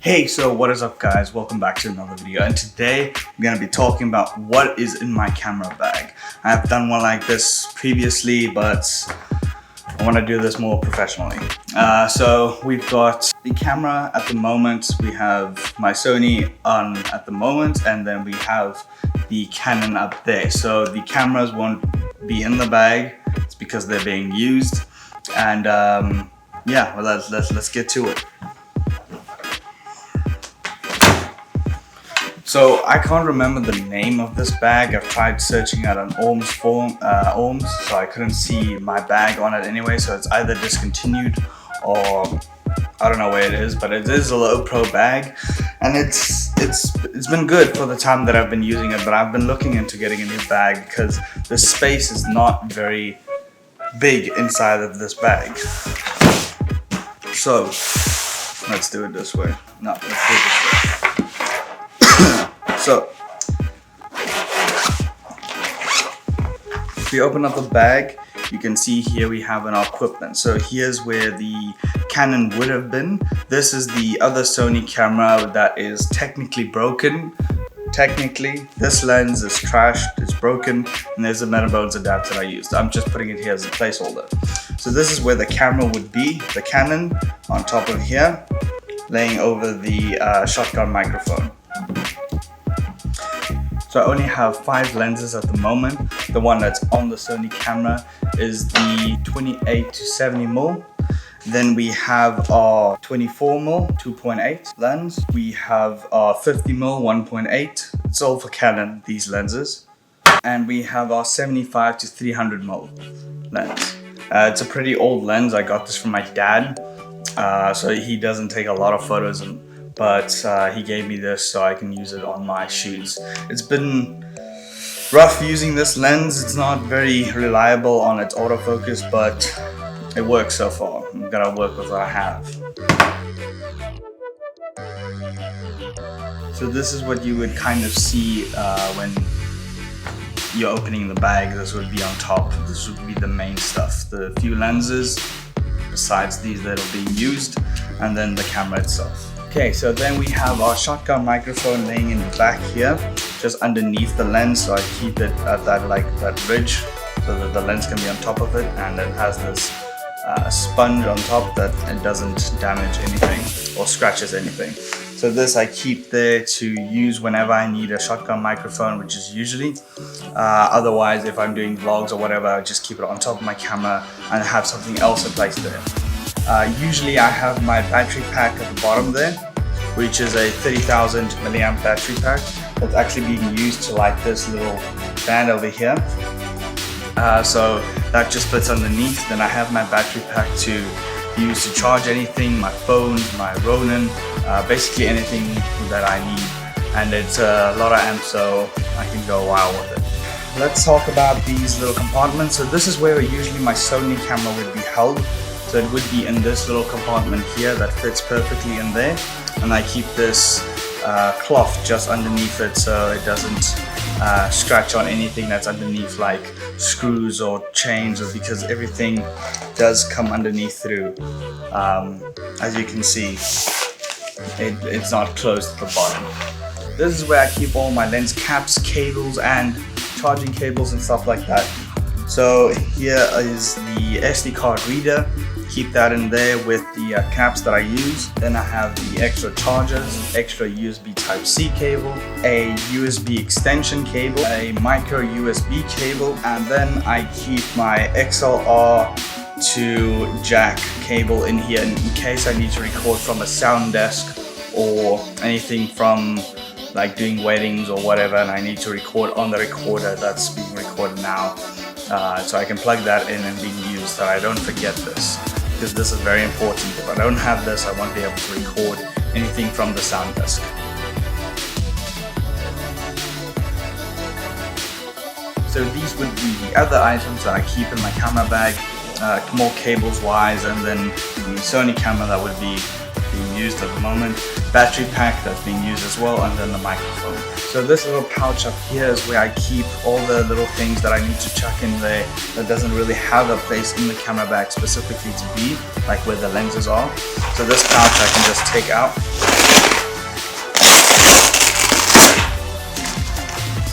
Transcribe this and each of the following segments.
Hey, so what is up guys? Welcome back to another video, and today I'm going to be talking about what is in my camera bag. I've done one like this previously, but I want to do this more professionally. So we've got the camera at the moment, we have my Sony on at the moment, and then we have the Canon up there. So the cameras won't be in the bag, it's because they're being used. And yeah, well, let's get to it. So I can't remember the name of this bag. I've tried searching out on ORMS, so I couldn't see my bag on it anyway. So it's either discontinued or I don't know where it is, but it is a low pro bag, and it's been good for the time that I've been using it. But I've been looking into getting a new bag because the space is not very big inside of this bag. So let's do it this way. No, let's do it this way. So, if we open up the bag, you can see here we have our equipment. So here's where the Canon would have been. This is the other Sony camera that is technically broken. Technically, this lens is trashed, it's broken, and there's a Metabones adapter I used. I'm just putting it here as a placeholder. So this is where the camera would be, the Canon on top of here, laying over the shotgun microphone. So I only have 5 lenses at the moment. The one that's on the Sony camera is the 28 to 70mm. Then we have our 24mm 2.8 lens. We have our 50mm 1.8. It's all for Canon, these lenses. And we have our 75 to 300mm lens. It's a pretty old lens. I got this from my dad. So he doesn't take a lot of photos, but he gave me this so I can use it on my shoots. It's been rough using this lens. It's not very reliable on its autofocus, but it works so far. I'm gonna work with what I have. So this is what you would kind of see when you're opening the bag. This would be on top. This would be the main stuff. The few lenses, besides these that are being used, and then the camera itself. Okay, so then we have our shotgun microphone laying in the back here, just underneath the lens, so I keep it at that ridge so that the lens can be on top of it, and it has this sponge on top that it doesn't damage anything or scratches anything. So this I keep there to use whenever I need a shotgun microphone, which is usually. Otherwise, if I'm doing vlogs or whatever, I just keep it on top of my camera and have something else placed there. Usually I have my battery pack at the bottom there, which is a 30,000 milliamp battery pack that's actually being used to light this little band over here. So that just fits underneath. Then I have my battery pack to use to charge anything, my phone, my Ronin, basically anything that I need. And it's a lot of amps, so I can go wild with it. Let's talk about these little compartments. So this is where usually my Sony camera would be held. So it would be in this little compartment here that fits perfectly in there, and I keep this cloth just underneath it so it doesn't scratch on anything that's underneath, like screws or chains, or because everything does come underneath through. As you can see, it's not closed at the bottom. This is where I keep all my lens caps, cables, and charging cables and stuff like that. So here is the SD card reader. Keep that in there with the caps that I use. Then I have the extra chargers, extra USB Type-C cable, a USB extension cable, a micro USB cable, and then I keep my XLR to jack cable in here in case I need to record from a sound desk or anything from like doing weddings or whatever, and I need to record on the recorder that's being recorded now. So I can plug that in and being used so I don't forget this, because this is very important. If I don't have this, I won't be able to record anything from the sound desk. So these would be the other items that I keep in my camera bag, more cables wise, and then the Sony camera that would be being used at the moment, battery pack that's being used as well, and then the microphone. So this little pouch up here is where I keep all the little things that I need to chuck in there that doesn't really have a place in the camera bag specifically to be, like where the lenses are. So this pouch I can just take out.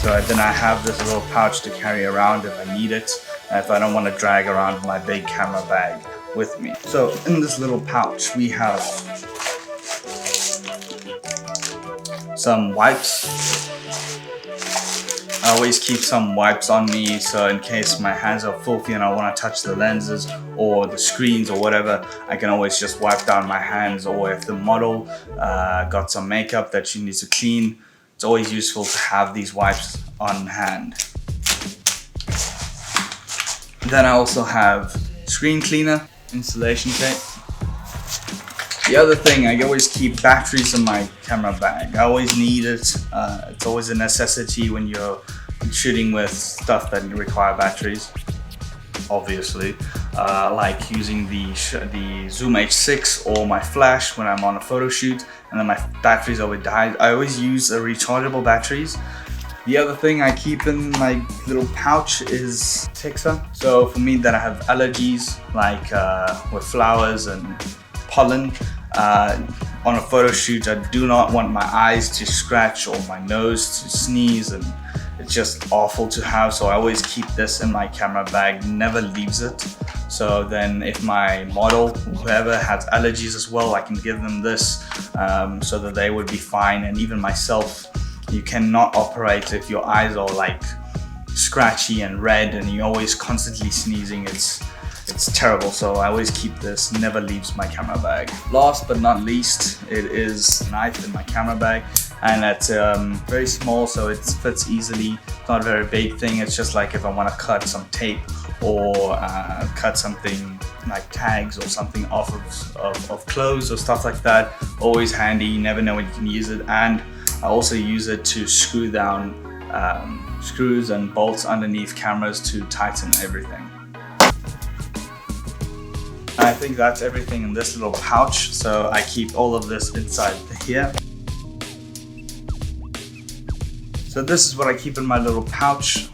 So then I have this little pouch to carry around if I need it, if I don't want to drag around my big camera bag with me. So in this little pouch we have some wipes. I always keep some wipes on me, so in case my hands are filthy and I want to touch the lenses or the screens or whatever, I can always just wipe down my hands. Or if the model got some makeup that she needs to clean, it's always useful to have these wipes on hand. Then I also have screen cleaner, installation tape. The other thing, I always keep batteries in my camera bag. I always need it. It's always a necessity when you're shooting with stuff that require batteries, obviously. Like using the Zoom H6 or my flash when I'm on a photo shoot and then my batteries always die. I always use rechargeable batteries. The other thing I keep in my little pouch is Tixa. So for me that I have allergies, like with flowers and pollen, on a photo shoot I do not want my eyes to scratch or my nose to sneeze, and it's just awful to have. So I always keep this in my camera bag, never leaves it. So then if my model, whoever has allergies as well, I can give them this so that they would be fine. And even myself, you cannot operate if your eyes are like scratchy and red and you're always constantly sneezing. It's terrible. So I always keep this, never leaves my camera bag. Last but not least, it is a knife in my camera bag, and it's very small, so it fits easily. It's not a very big thing. It's just like if I want to cut some tape or cut something like tags or something off of clothes or stuff like that. Always handy, you never know when you can use it. And I also use it to screw down screws and bolts underneath cameras to tighten everything. I think that's everything in this little pouch, so I keep all of this inside here. So this is what I keep in my little pouch.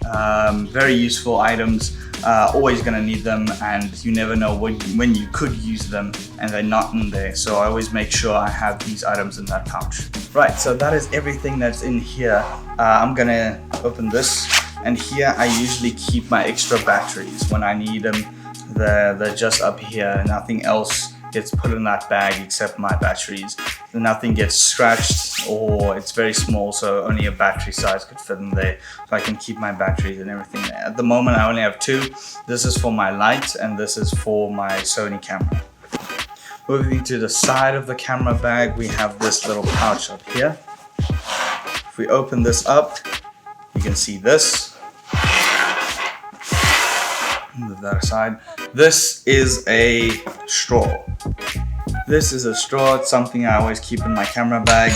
Very useful items, always gonna need them, and you never know when you could use them and they're not in there. So I always make sure I have these items in that pouch. Right, so that is everything that's in here. I'm gonna open this, and here I usually keep my extra batteries when I need them. They're just up here. Nothing else gets put in that bag except my batteries. Nothing gets scratched, or it's very small, so only a battery size could fit in there. So I can keep my batteries and everything there. At the moment I only have two. This is for my light and this is for my Sony camera. Moving to the side of the camera bag, we have this little pouch up here. If we open this up, you can see this. Move that aside. This is a straw. This is a straw. It's something I always keep in my camera bag.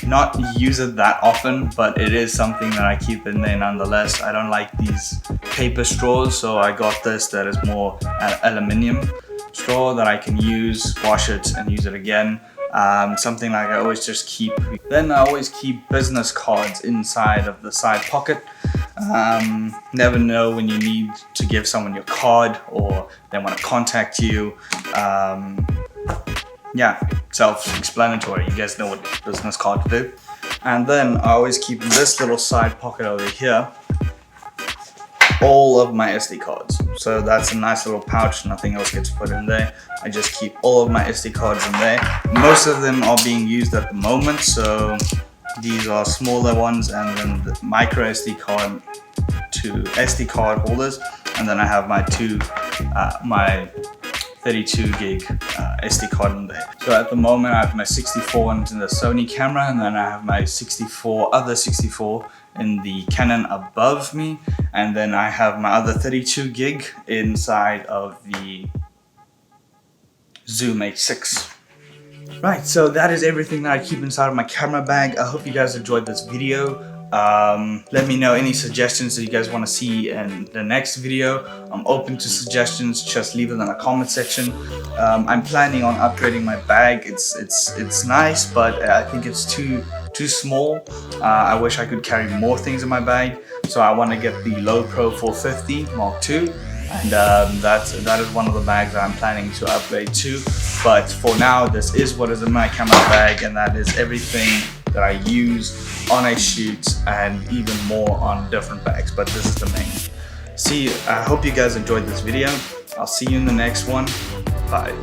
Not use it that often, but it is something that I keep in there nonetheless. I don't like these paper straws, so I got this that is more aluminium straw that I can use, wash it and use it again. Something like I always just keep. Then I always keep business cards inside of the side pocket. Never know when you need to give someone your card or they want to contact you. Yeah, self-explanatory. You guys know what business card to do. And then I always keep in this little side pocket over here all of my SD cards. So that's a nice little pouch, nothing else gets put in there. I just keep all of my SD cards in there. Most of them are being used at the moment, so these are smaller ones, and then the micro SD card to SD card holders, and then I have my my 32 gig SD card in there. So at the moment I have my 64 ones in the Sony camera, and then I have my other 64 in the Canon above me, and then I have my other 32 gig inside of the Zoom H6. Right, so that is everything that I keep inside of my camera bag. I hope you guys enjoyed this video. Let me know any suggestions that you guys want to see in the next video. I'm open to suggestions, just leave it in the comment section. I'm planning on upgrading my bag. It's nice, but I think it's too too small. I wish I could carry more things in my bag, so I want to get the Lowepro 450 Mark II, and that is one of the bags that I'm planning to upgrade to. But for now, this is what is in my camera bag, and that is everything that I use on a shoot, and even more on different bags, but this is the main. I hope you guys enjoyed this video. I'll see you in the next one. Bye.